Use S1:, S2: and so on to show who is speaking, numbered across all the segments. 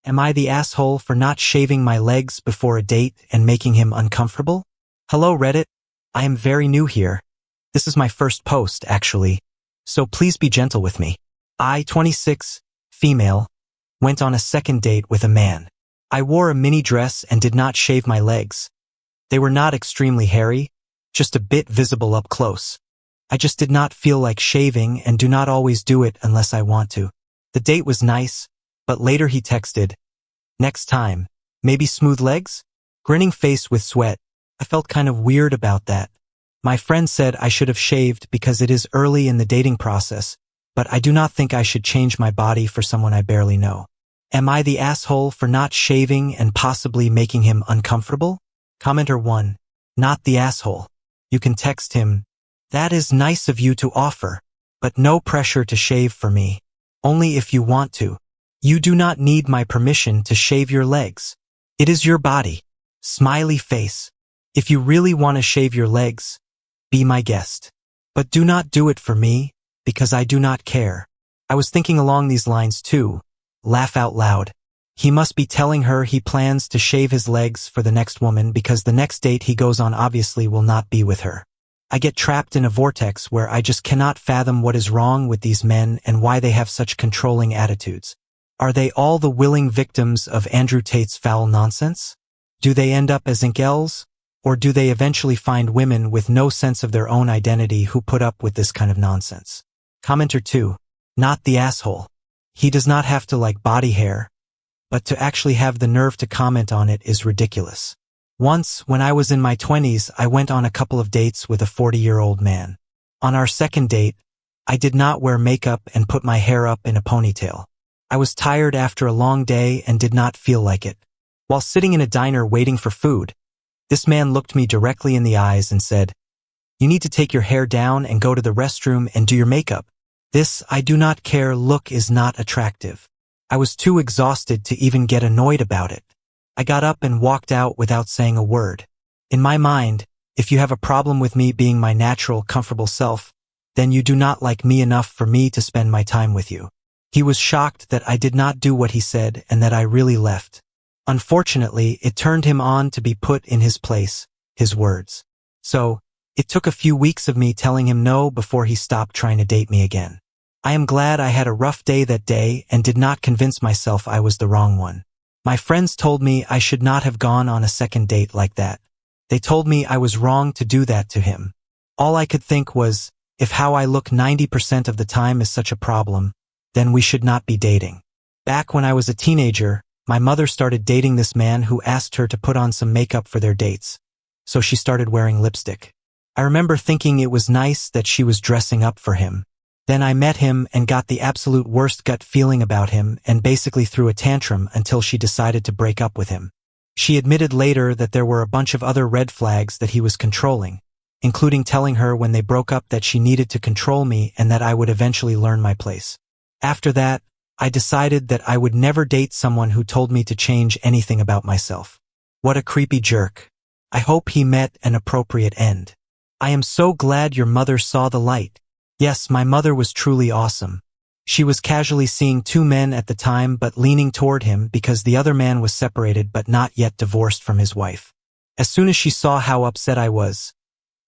S1: Am I the asshole for not shaving my legs before a date and making him uncomfortable? Hello Reddit, I am very new here. This is my first post, actually, so please be gentle with me. I, 26, female, went on a second date with a man. I wore a mini dress and did not shave my legs. They were not extremely hairy, just a bit visible up close. I just did not feel like shaving and do not always do it unless I want to. The date was nice, but later he texted, "Next time, maybe smooth legs?" Grinning face with sweat. I felt kind of weird about that. My friend said I should have shaved because it is early in the dating process, but I do not think I should change my body for someone I barely know. Am I the asshole for not shaving and possibly making him uncomfortable? Commenter 1. Not the asshole. You can text him, "That is nice of you to offer, but no pressure to shave for me. Only if you want to. You do not need my permission to shave your legs. It is your body." Smiley face. If you really want to shave your legs, be my guest. But do not do it for me, because I do not care. I was thinking along these lines too. Laugh out loud. He must be telling her he plans to shave his legs for the next woman because the next date he goes on obviously will not be with her. I get trapped in a vortex where I just cannot fathom what is wrong with these men and why they have such controlling attitudes. Are they all the willing victims of Andrew Tate's foul nonsense? Do they end up as incels? Or do they eventually find women with no sense of their own identity who put up with this kind of nonsense? Commenter 2. Not the asshole. He does not have to like body hair, but to actually have the nerve to comment on it is ridiculous. Once, when I was in my 20s, I went on a couple of dates with a 40-year-old man. On our second date, I did not wear makeup and put my hair up in a ponytail. I was tired after a long day and did not feel like it. While sitting in a diner waiting for food, this man looked me directly in the eyes and said, "You need to take your hair down and go to the restroom and do your makeup. This I do not care look is not attractive." I was too exhausted to even get annoyed about it. I got up and walked out without saying a word. In my mind, if you have a problem with me being my natural, comfortable self, then you do not like me enough for me to spend my time with you. He was shocked that I did not do what he said and that I really left. Unfortunately, it turned him on to be put in his place, his words. So, it took a few weeks of me telling him no before he stopped trying to date me again. I am glad I had a rough day that day and did not convince myself I was the wrong one. My friends told me I should not have gone on a second date like that. They told me I was wrong to do that to him. All I could think was, if how I look 90% of the time is such a problem, then we should not be dating. Back when I was a teenager, my mother started dating this man who asked her to put on some makeup for their dates. So she started wearing lipstick. I remember thinking it was nice that she was dressing up for him. Then I met him and got the absolute worst gut feeling about him and basically threw a tantrum until she decided to break up with him. She admitted later that there were a bunch of other red flags that he was controlling, including telling her when they broke up that she needed to control me and that I would eventually learn my place. After that, I decided that I would never date someone who told me to change anything about myself. What a creepy jerk. I hope he met an appropriate end. I am so glad your mother saw the light. Yes, my mother was truly awesome. She was casually seeing two men at the time but leaning toward him because the other man was separated but not yet divorced from his wife. As soon as she saw how upset I was,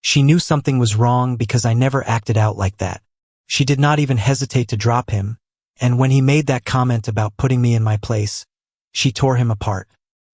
S1: she knew something was wrong because I never acted out like that. She did not even hesitate to drop him, and when he made that comment about putting me in my place, she tore him apart.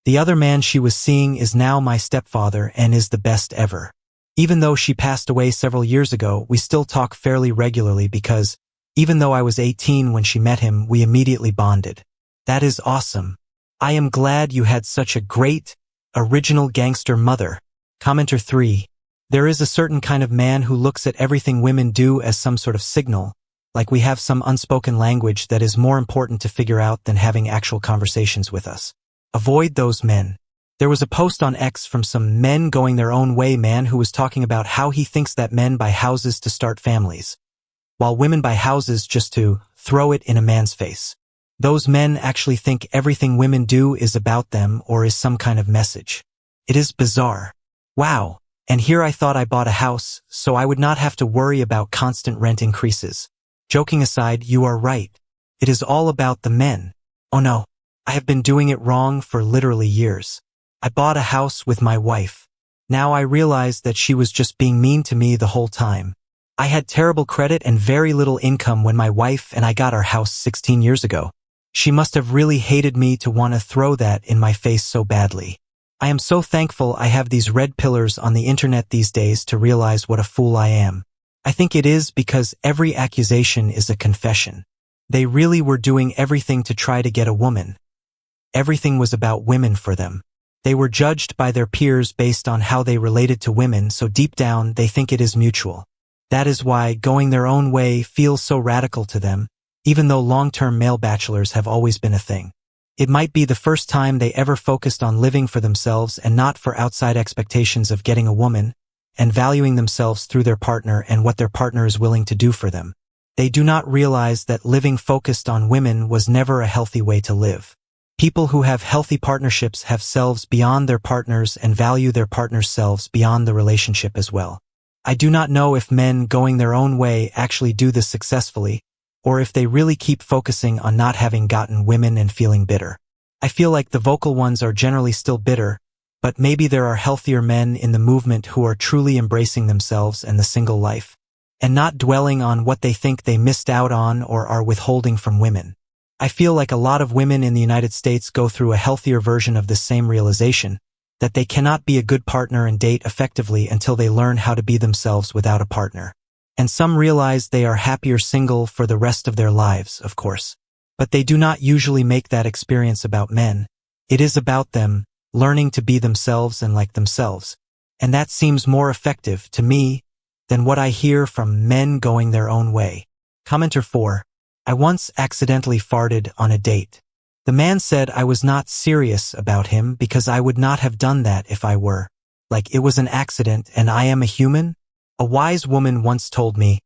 S1: The other man she was seeing is now my stepfather and is the best ever. Even though she passed away several years ago, we still talk fairly regularly because, even though I was 18 when she met him, we immediately bonded. That is awesome. I am glad you had such a great, original gangster mother. Commenter 3. There is a certain kind of man who looks at everything women do as some sort of signal, like we have some unspoken language that is more important to figure out than having actual conversations with us. Avoid those men. There was a post on X from some men going their own way man who was talking about how he thinks that men buy houses to start families, while women buy houses just to throw it in a man's face. Those men actually think everything women do is about them or is some kind of message. It is bizarre. Wow. And here I thought I bought a house, so I would not have to worry about constant rent increases. Joking aside, you are right. It is all about the men. Oh no. I have been doing it wrong for literally years. I bought a house with my wife. Now I realize that she was just being mean to me the whole time. I had terrible credit and very little income when my wife and I got our house 16 years ago. She must have really hated me to want to throw that in my face so badly. I am so thankful I have these red pillars on the internet these days to realize what a fool I am. I think it is because every accusation is a confession. They really were doing everything to try to get a woman. Everything was about women for them. They were judged by their peers based on how they related to women, so deep down they think it is mutual. That is why going their own way feels so radical to them, even though long-term male bachelors have always been a thing. It might be the first time they ever focused on living for themselves and not for outside expectations of getting a woman, and valuing themselves through their partner and what their partner is willing to do for them. They do not realize that living focused on women was never a healthy way to live. People who have healthy partnerships have selves beyond their partners and value their partner's selves beyond the relationship as well. I do not know if men going their own way actually do this successfully, or if they really keep focusing on not having gotten women and feeling bitter. I feel like the vocal ones are generally still bitter, but maybe there are healthier men in the movement who are truly embracing themselves and the single life, and not dwelling on what they think they missed out on or are withholding from women. I feel like a lot of women in the United States go through a healthier version of this same realization, that they cannot be a good partner and date effectively until they learn how to be themselves without a partner. And some realize they are happier single for the rest of their lives, of course. But they do not usually make that experience about men. It is about them, learning to be themselves and like themselves. And that seems more effective, to me, than what I hear from men going their own way. Commenter 4. I once accidentally farted on a date. The man said I was not serious about him because I would not have done that if I were. Like it was an accident and I am a human? A wise woman once told me,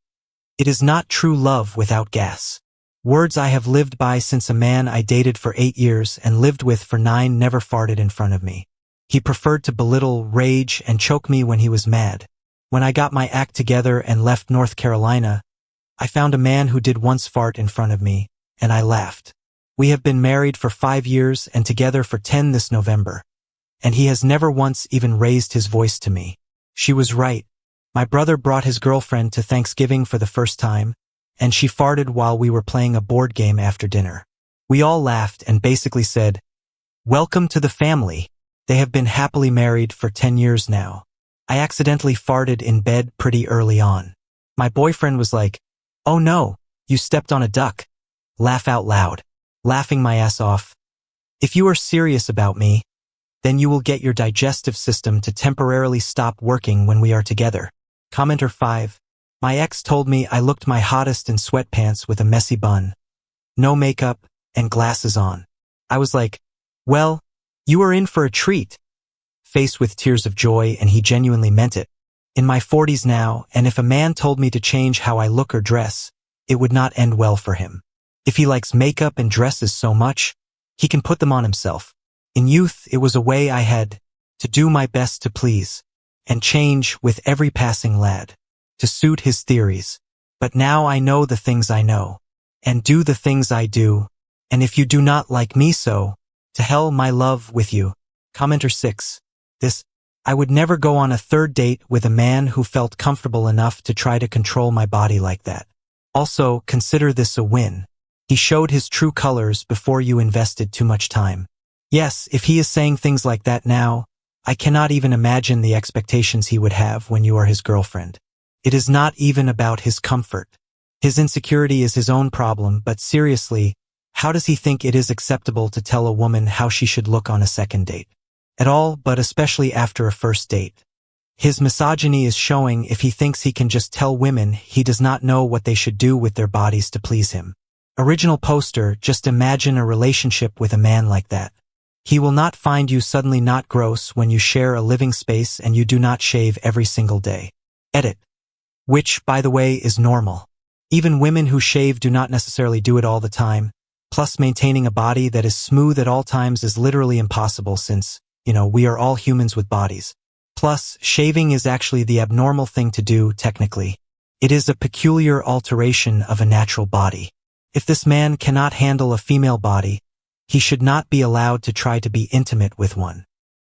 S1: "It is not true love without gas." Words I have lived by since a man I dated for 8 years and lived with for 9 never farted in front of me. He preferred to belittle, rage, and choke me when he was mad. When I got my act together and left North Carolina, I found a man who did once fart in front of me, and I laughed. We have been married for 5 years and together for 10 this November. And he has never once even raised his voice to me. She was right. My brother brought his girlfriend to Thanksgiving for the first time, and she farted while we were playing a board game after dinner. We all laughed and basically said, "Welcome to the family." They have been happily married for 10 years now. I accidentally farted in bed pretty early on. My boyfriend was like, "Oh no, you stepped on a duck." Laugh out loud. Laughing my ass off. If you are serious about me, then you will get your digestive system to temporarily stop working when we are together. Commenter 5. My ex told me I looked my hottest in sweatpants with a messy bun, no makeup, and glasses on. I was like, "Well, you are in for a treat." Faced with tears of joy, and he genuinely meant it. In my 40s now, and if a man told me to change how I look or dress, it would not end well for him. If he likes makeup and dresses so much, he can put them on himself. In youth, it was a way I had to do my best to please, and change with every passing lad, to suit his theories. But now I know the things I know, and do the things I do, and if you do not like me so, to hell my love with you. Commenter 6. I would never go on a third date with a man who felt comfortable enough to try to control my body like that. Also, consider this a win. He showed his true colors before you invested too much time. Yes, if he is saying things like that now, I cannot even imagine the expectations he would have when you are his girlfriend. It is not even about his comfort. His insecurity is his own problem, but seriously, how does he think it is acceptable to tell a woman how she should look on a second date? At all, but especially after a first date. His misogyny is showing if he thinks he can just tell women he does not know what they should do with their bodies to please him. Original poster, just imagine a relationship with a man like that. He will not find you suddenly not gross when you share a living space and you do not shave every single day. Edit. Which, by the way, is normal. Even women who shave do not necessarily do it all the time. Plus, maintaining a body that is smooth at all times is literally impossible since, we are all humans with bodies. Plus, shaving is actually the abnormal thing to do, technically. It is a peculiar alteration of a natural body. If this man cannot handle a female body, He should not be allowed to try to be intimate with one.